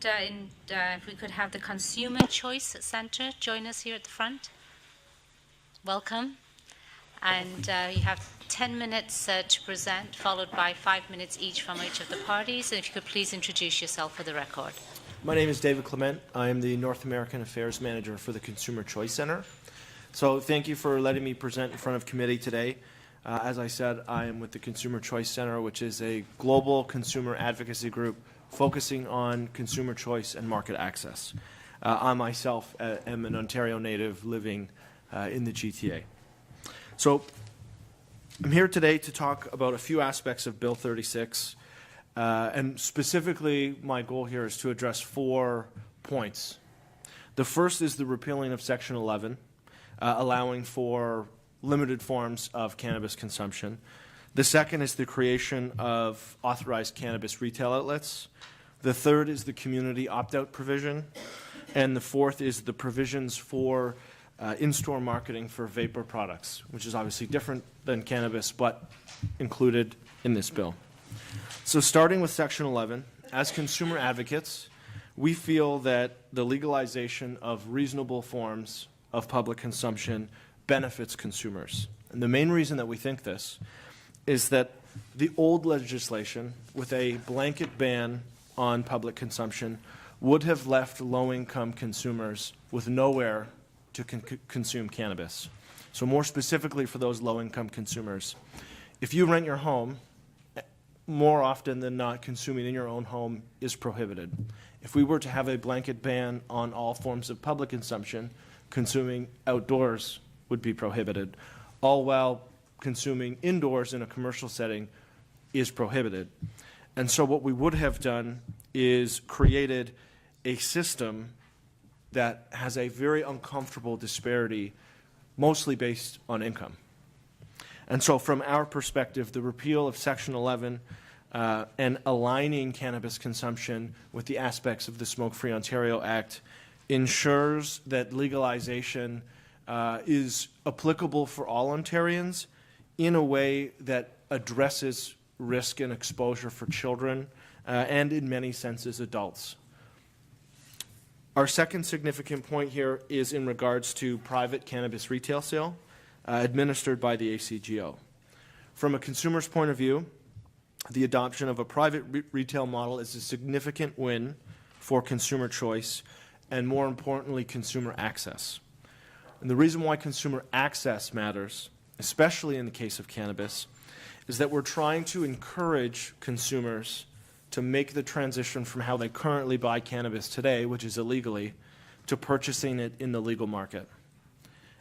if we could have the Consumer Choice Center join us here at the front. Welcome. And you have 10 minutes to present, followed by 5 minutes each from each of the parties. And if you could please introduce yourself for the record. My name is David Clement. I am the North American Affairs Manager for the Consumer Choice Center. So thank you for letting me present in front of committee today. As I said, I am with the Consumer Choice Center, which is a global consumer advocacy group focusing on consumer choice and market access. I myself am an Ontario native living in the GTA. So I'm here today to talk about a few aspects of Bill 36. And specifically, my goal here is to address 4 points. The first is the repealing of Section 11, allowing for limited forms of cannabis consumption. The second is the creation of authorized cannabis retail outlets. The third is the community opt-out provision. And the fourth is the provisions for in-store marketing for vapor products, which is obviously different than cannabis, but included in this bill. So starting with Section 11, as consumer advocates, we feel that the legalization of reasonable forms of public consumption benefits consumers. And the main reason that we think this is that the old legislation with a blanket ban on public consumption would have left low-income consumers with nowhere to consume cannabis. So more specifically for those low-income consumers, if you rent your home, more often than not, consuming in your own home is prohibited. If we were to have a blanket ban on all forms of public consumption, consuming outdoors would be prohibited, all while consuming indoors in a commercial setting is prohibited. And so what we would have done is created a system that has a very uncomfortable disparity, mostly based on income. And so from our perspective, the repeal of Section 11 and aligning cannabis consumption with the aspects of the Smoke-Free Ontario Act ensures that legalization is applicable for all Ontarians in a way that addresses risk and exposure for children and in many senses adults. Our second significant point here is in regards to private cannabis retail sale administered by the ACGO. From a consumer's point of view, the adoption of a private retail model is a significant win for consumer choice and, more importantly, consumer access. And the reason why consumer access matters, especially in the case of cannabis, is that we're trying to encourage consumers to make the transition from how they currently buy cannabis today, which is illegally, to purchasing it in the legal market.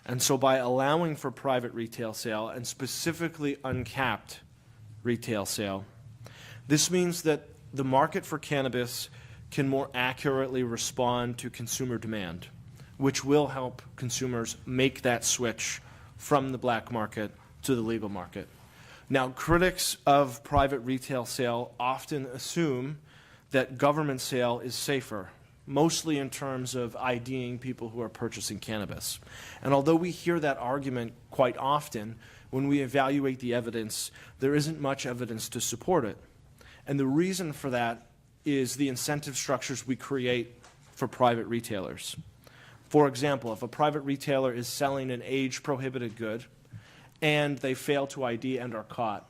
And so by allowing for private retail sale, and specifically uncapped retail sale, this means that the market for cannabis can more accurately respond to consumer demand, which will help consumers make that switch from the black market to the legal market. Now, critics of private retail sale often assume that government sale is safer, mostly in terms of IDing people who are purchasing cannabis. And although we hear that argument quite often, when we evaluate the evidence, there isn't much evidence to support it. And the reason for that is the incentive structures we create for private retailers. For example, if a private retailer is selling an age-prohibited good and they fail to ID and are caught,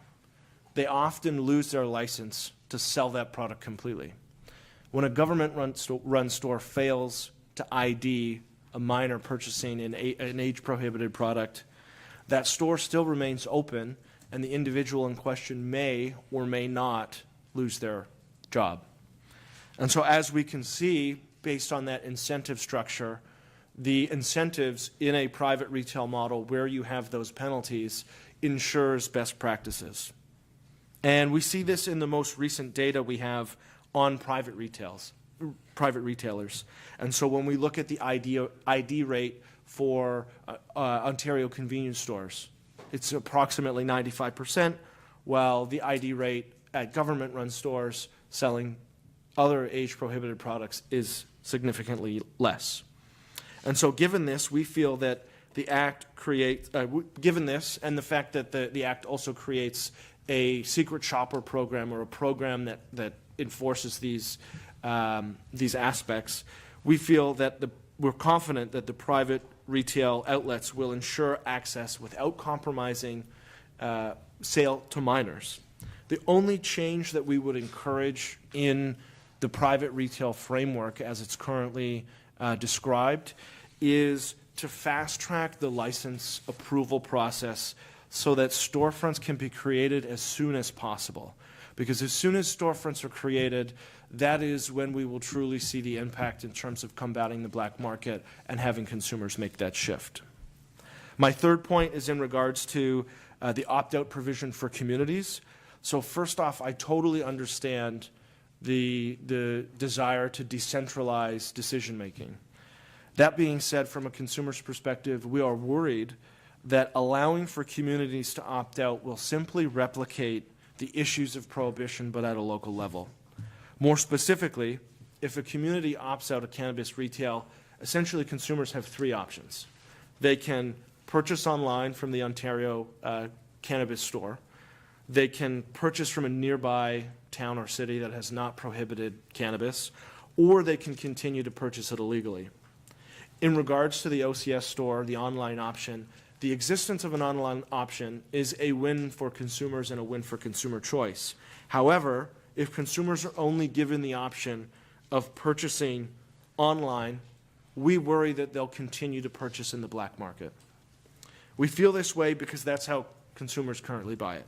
they often lose their license to sell that product completely. When a government-run store fails to ID a minor purchasing an age-prohibited product, that store still remains open, and the individual in question may or may not lose their job. And so as we can see, based on that incentive structure, the incentives in a private retail model where you have those penalties ensures best practices. And we see this in the most recent data we have on private retailers. And so when we look at the ID rate for Ontario convenience stores, it's approximately 95%, while the ID rate at government-run stores selling other age-prohibited products is significantly less. And so given this, we feel that the Act creates, given this and the fact that the Act also creates a secret shopper program or a program that enforces these these aspects, we feel that we're confident that the private retail outlets will ensure access without compromising sale to minors. The only change that we would encourage in the private retail framework as it's currently described is to fast-track the license approval process so that storefronts can be created as soon as possible. Because as soon as storefronts are created, that is when we will truly see the impact in terms of combating the black market and having consumers make that shift. My third point is in regards to the opt-out provision for communities. So first off, I totally understand the desire to decentralize decision-making. That being said, from a consumer's perspective, we are worried that allowing for communities to opt out will simply replicate the issues of prohibition, but at a local level. More specifically, if a community opts out of cannabis retail, essentially consumers have three options. They can purchase online from the Ontario cannabis store. They can purchase from a nearby town or city that has not prohibited cannabis, or they can continue to purchase it illegally. In regards to the OCS store, the online option, the existence of an online option is a win for consumers and a win for consumer choice. However, if consumers are only given the option of purchasing online, we worry that they'll continue to purchase in the black market. We feel this way because that's how consumers currently buy it.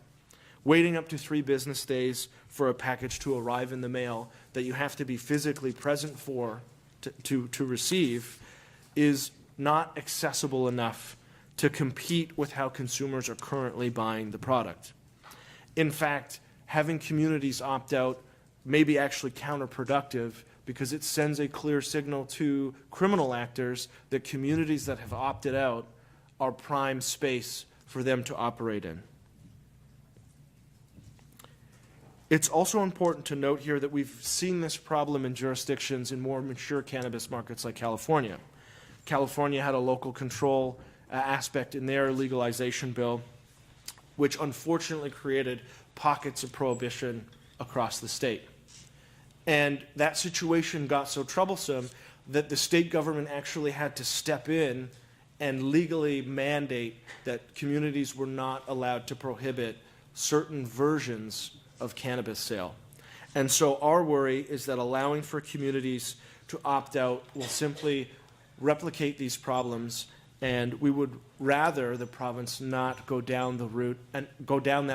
Waiting up to 3 business days for a package to arrive in the mail that you have to be physically present for to receive is not accessible enough to compete with how consumers are currently buying the product. In fact, having communities opt out may be actually counterproductive because it sends a clear signal to criminal actors that communities that have opted out are prime space for them to operate in. It's also important to note here that we've seen this problem in jurisdictions in more mature cannabis markets like California. California had a local control aspect in their legalization bill, which unfortunately created pockets of prohibition across the state. And that situation got so troublesome that the state government actually had to step in and legally mandate that communities were not allowed to prohibit certain versions of cannabis sale. And so our worry is that allowing for communities to opt out will simply replicate these problems, and we would rather the province not go down that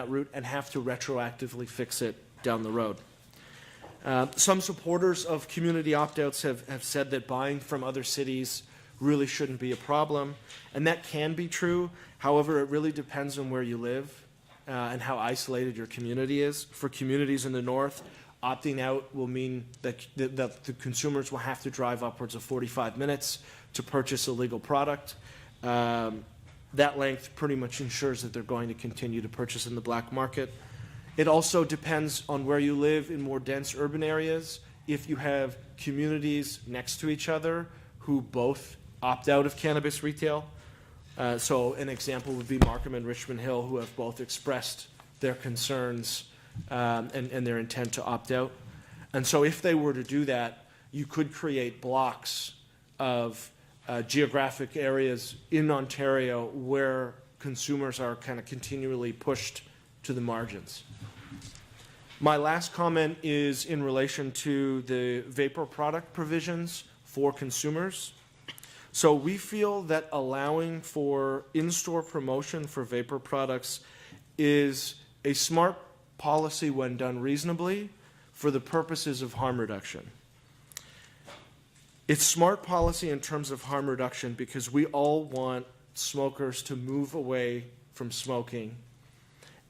route and have to retroactively fix it down the road. Some supporters of community opt-outs have said that buying from other cities really shouldn't be a problem, and that can be true. However, it really depends on where you live and how isolated your community is. For communities in the north, opting out will mean that the consumers will have to drive upwards of 45 minutes to purchase a legal product. That length pretty much ensures that they're going to continue to purchase in the black market. It also depends on where you live in more dense urban areas. If you have communities next to each other who both opt out of cannabis retail, so an example would be Markham and Richmond Hill, who have both expressed their concerns and their intent to opt out. And so if they were to do that, you could create blocks of geographic areas in Ontario where consumers are kind of continually pushed to the margins. My last comment is in relation to the vapor product provisions for consumers. So we feel that allowing for in-store promotion for vapor products is a smart policy when done reasonably for the purposes of harm reduction. It's smart policy in terms of harm reduction because we all want smokers to move away from smoking.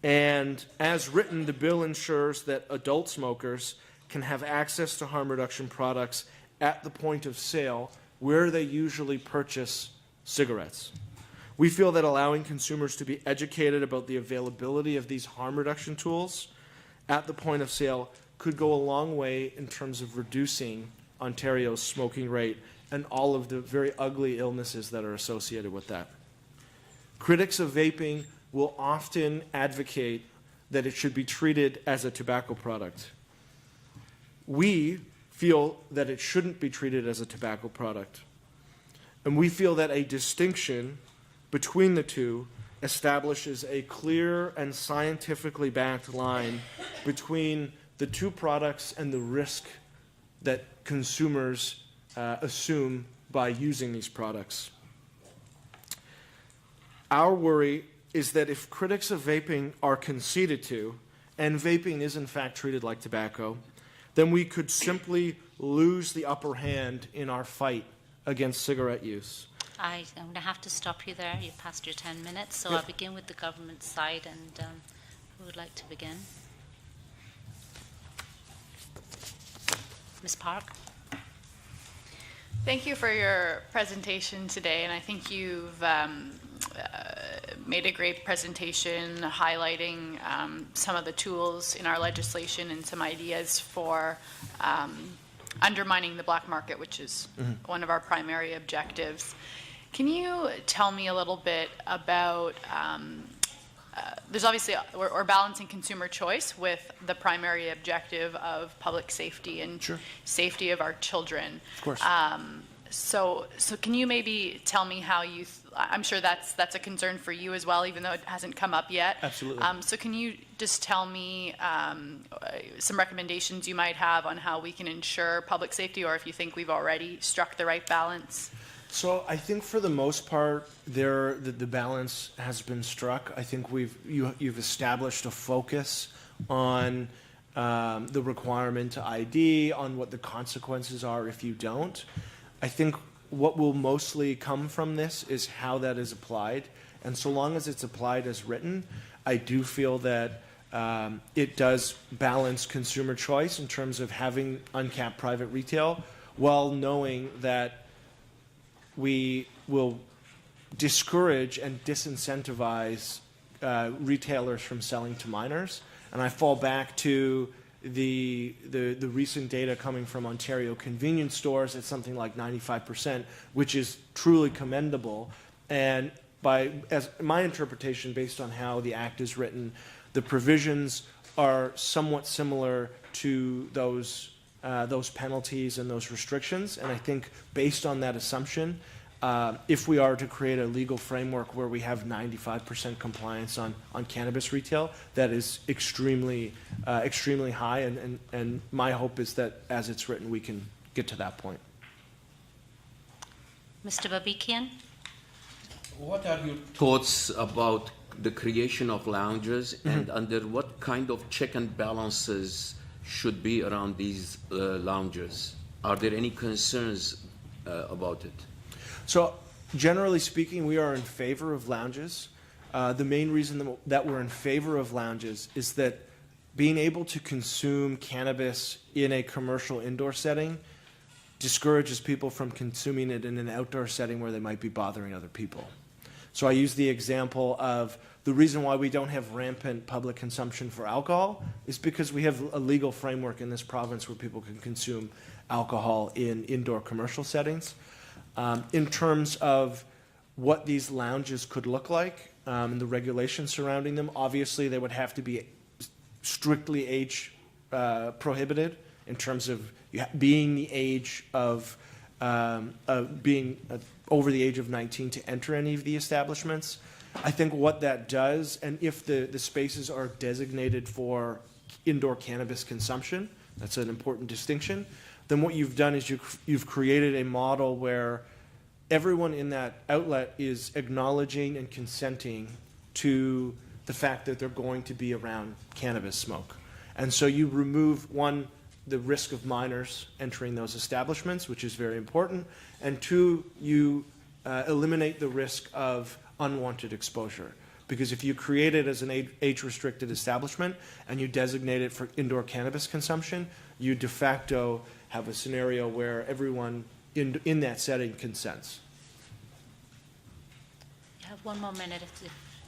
And as written, the bill ensures that adult smokers can have access to harm reduction products at the point of sale where they usually purchase cigarettes. We feel that allowing consumers to be educated about the availability of these harm reduction tools at the point of sale could go a long way in terms of reducing Ontario's smoking rate and all of the very ugly illnesses that are associated with that. Critics of vaping will often advocate that it should be treated as a tobacco product. We feel that it shouldn't be treated as a tobacco product. And we feel that a distinction between the two establishes a clear and scientifically backed line between the two products and the risk that consumers assume by using these products. Our worry is that if critics of vaping are conceded to, and vaping is in fact treated like tobacco, then we could simply lose the upper hand in our fight against cigarette use. I'm going to have to stop you there. You've passed your 10 minutes, so Yep. I'll begin with the government side, and who would like to begin? Ms. Park? Thank you for your presentation today, and I think you've made a great presentation highlighting some of the tools in our legislation and some ideas for undermining the black market, which is one of our primary objectives. Can you tell me a little bit about, there's obviously, we're balancing consumer choice with the primary objective of public safety and Sure. safety of our children. Of course. So can you maybe tell me how you, I'm sure that's a concern for you as well, even though it hasn't come up yet. Absolutely. So can you just tell me some recommendations you might have on how we can ensure public safety, or if you think we've already struck the right balance? So I think for the most part, the balance has been struck. I think you've established a focus on the requirement to ID, on what the consequences are if you don't. I think what will mostly come from this is how that is applied. And so long as it's applied as written, I do feel that it does balance consumer choice in terms of having uncapped private retail, while knowing that we will discourage and disincentivize retailers from selling to minors. And I fall back to the recent data coming from Ontario convenience stores at something like 95%, which is truly commendable. And as my interpretation, based on how the Act is written, the provisions are somewhat similar to those penalties and those restrictions. And I think based on that assumption, if we are to create a legal framework where we have 95% compliance on cannabis retail, that is extremely high. And my hope is that as it's written, we can get to that point. Mr. Babikian? What are your thoughts about the creation of lounges, and under what kind of check and balances should be around these lounges? Are there any concerns about it? So generally speaking, we are in favor of lounges. The main reason that we're in favor of lounges is that being able to consume cannabis in a commercial indoor setting discourages people from consuming it in an outdoor setting where they might be bothering other people. So I use the example of the reason why we don't have rampant public consumption for alcohol is because we have a legal framework in this province where people can consume alcohol in indoor commercial settings. In terms of what these lounges could look like and the regulations surrounding them, obviously they would have to be strictly age prohibited in terms of being the age of being over the age of 19 to enter any of the establishments. I think what that does, and if the spaces are designated for indoor cannabis consumption, that's an important distinction, then what you've done is you've created a model where everyone in that outlet is acknowledging and consenting to the fact that they're going to be around cannabis smoke. And so you remove, one, the risk of minors entering those establishments, which is very important, and two, you eliminate the risk of unwanted exposure. Because if you create it as an age-restricted establishment and you designate it for indoor cannabis consumption, you de facto have a scenario where everyone in that setting consents. You have one more minute if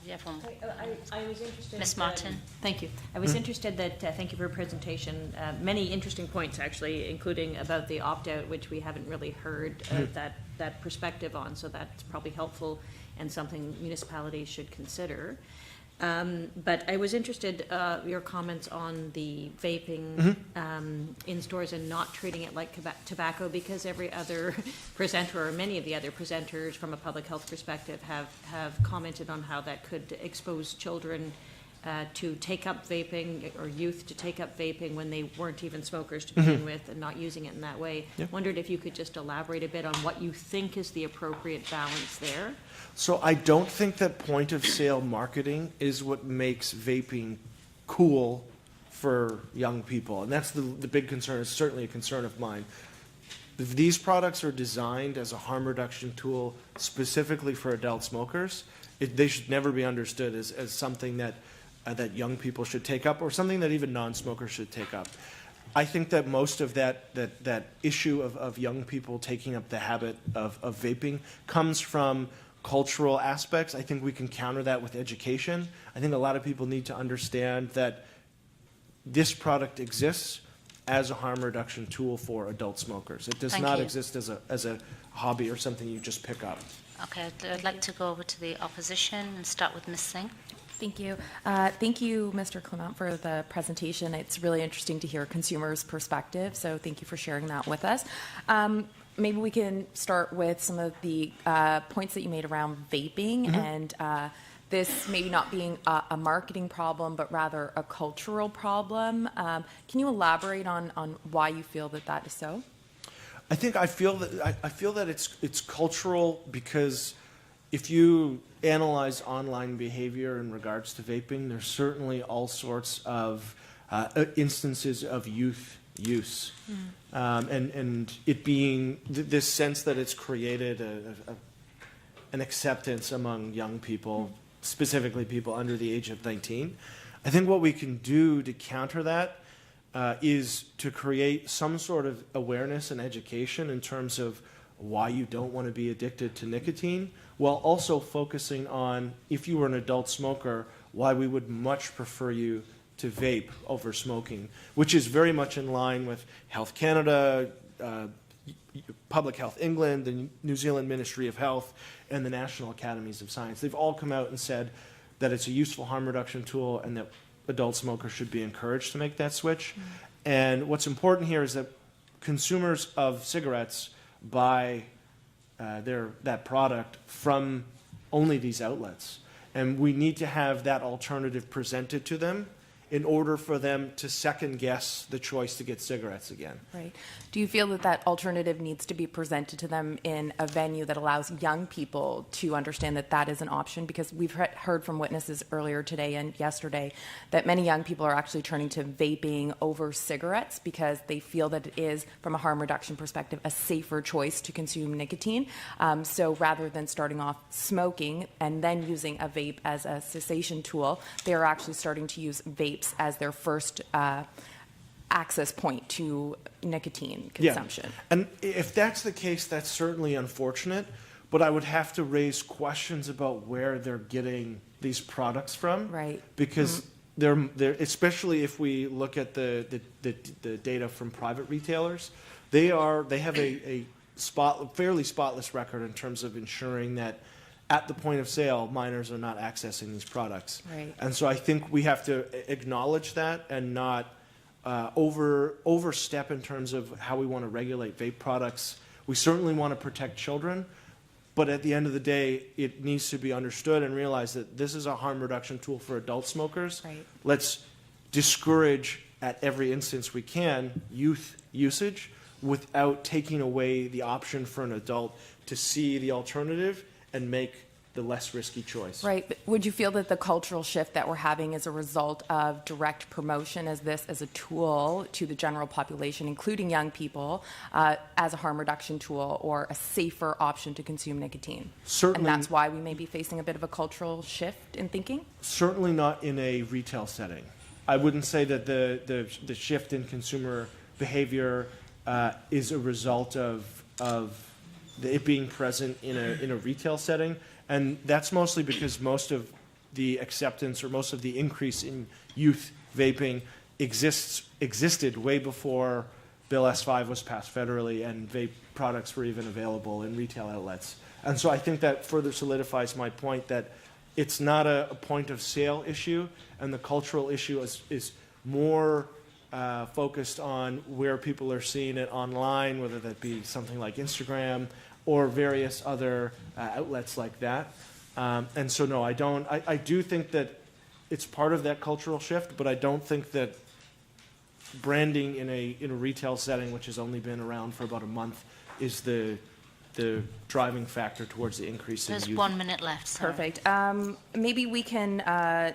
you have one. I was interested. Ms. Martin. Thank you. I was interested that, thank you for your presentation. Many interesting points, actually, including about the opt-out, which we haven't really heard that perspective on, so that's probably helpful and something municipalities should consider. But I was interested, your comments on the vaping in stores and not treating it like tobacco, because every other presenter or many of the other presenters from a public health perspective have commented on how that could expose children to take up vaping, or youth to take up vaping when they weren't even smokers to begin with, and not using it in that way. Yep. Wondered if you could just elaborate a bit on what you think is the appropriate balance there. So I don't think that point of sale marketing is what makes vaping cool for young people. And that's the big concern. It's certainly a concern of mine. If these products are designed as a harm reduction tool specifically for adult smokers, they should never be understood as something that young people should take up, or something that even non-smokers should take up. I think that most of that issue of young people taking up the habit of vaping comes from cultural aspects. I think we can counter that with education. I think a lot of people need to understand that this product exists as a harm reduction tool for adult smokers. It does Thank not you. exist as a hobby or something you just pick up. Okay, I'd like to go over to the opposition and start with Ms. Singh. Thank you. Thank you, Mr. Clement, for the presentation. It's really interesting to hear a consumer's perspective, so thank you for sharing that with us. Maybe we can start with some of the points that you made around vaping and this maybe not being a marketing problem, but rather a cultural problem. Can you elaborate on why you feel that is so? I feel that it's cultural, because if you analyze online behavior in regards to vaping, there's certainly all sorts of instances of youth use, and it being this sense that it's created an acceptance among young people, specifically people under the age of 19. I think what we can do to counter that is to create some sort of awareness and education in terms of why you don't want to be addicted to nicotine, while also focusing on, if you were an adult smoker, why we would much prefer you to vape over smoking, which is very much in line with Health Canada, Public Health England, the New Zealand Ministry of Health, and the National Academies of Science. They've all come out and said that it's a useful harm reduction tool and that adult smokers should be encouraged to make that switch. And what's important here is that consumers of cigarettes buy that product from only these outlets. And we need to have that alternative presented to them in order for them to second guess the choice to get cigarettes again. Right. Do you feel that alternative needs to be presented to them in a venue that allows young people to understand that is an option? Because we've heard from witnesses earlier today and yesterday that many young people are actually turning to vaping over cigarettes because they feel that it is, from a harm reduction perspective, a safer choice to consume nicotine. So rather than starting off smoking and then using a vape as a cessation tool, they are actually starting to use vapes as their first access point to nicotine consumption. Yeah. And if that's the case, that's certainly unfortunate, but I would have to raise questions about where they're getting these products from. Right. Because they're especially if we look at the data from private retailers, they have a fairly spotless record in terms of ensuring that at the point of sale, minors are not accessing these products. Right. And so I think we have to acknowledge that and not overstep in terms of how we want to regulate vape products. We certainly want to protect children, but at the end of the day, it needs to be understood and realized that this is a harm reduction tool for adult smokers. Right. Let's discourage, at every instance we can, youth usage without taking away the option for an adult to see the alternative and make the less risky choice. Right. But would you feel that the cultural shift that we're having is a result of direct promotion as a tool to the general population, including young people, as a harm reduction tool or a safer option to consume nicotine? Certainly. And that's why we may be facing a bit of a cultural shift in thinking? Certainly not in a retail setting. I wouldn't say that the shift in consumer behavior is a result of it being present in a retail setting, and that's mostly because most of the acceptance or most of the increase in youth vaping existed way before Bill S5 was passed federally and vape products were even available in retail outlets. And so I think that further solidifies my point that it's not a point of sale issue, and the cultural issue is more focused on where people are seeing it online, whether that be something like Instagram or various other outlets like that. And so, no, I don't. I do think that it's part of that cultural shift, but I don't think that branding in a retail setting, which has only been around for about a month, is the driving factor towards the increase in There's youth. 1 minute left. Sarah. Perfect. Maybe we can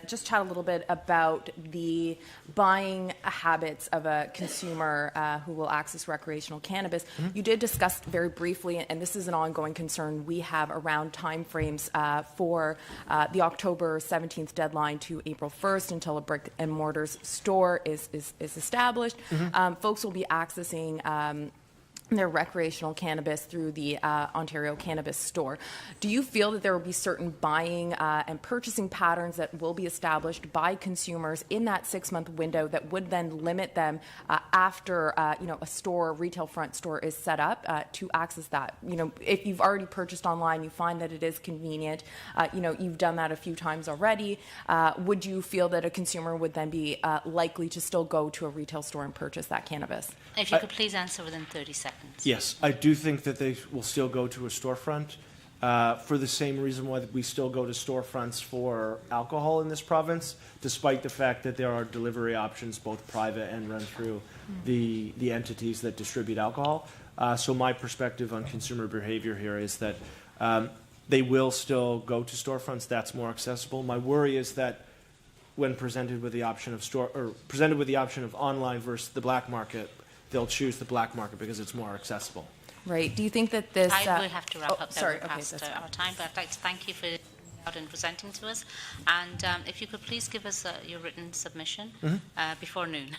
just chat a little bit about the buying habits of a consumer who will access recreational cannabis. You did discuss very briefly, and this is an ongoing concern we have around timeframes for the October 17th deadline to April 1st until a brick and mortar store is established. Folks will be accessing their recreational cannabis through the Ontario Cannabis Store. Do you feel that there will be certain buying and purchasing patterns that will be established by consumers in that 6-month window that would then limit them after a store, retail front store is set up to access that? If you've already purchased online, you find that it is convenient. You've done that a few times already. Would you feel that a consumer would then be likely to still go to a retail store and purchase that cannabis? If you could please answer within 30 seconds. Yes, I do think that they will still go to a storefront for the same reason why we still go to storefronts for alcohol in this province, despite the fact that there are delivery options, both private and run through the entities that distribute alcohol. So my perspective on consumer behavior here is that they will still go to storefronts. That's more accessible. My worry is that when presented with the option of online versus the black market, they'll choose the black market because it's more accessible. Right. Do you think that this... I will have to wrap up there. Sorry. We're Okay, past that's our time, but I'd like to thank you for out and presenting to us. And if you could please give us your written submission before noon.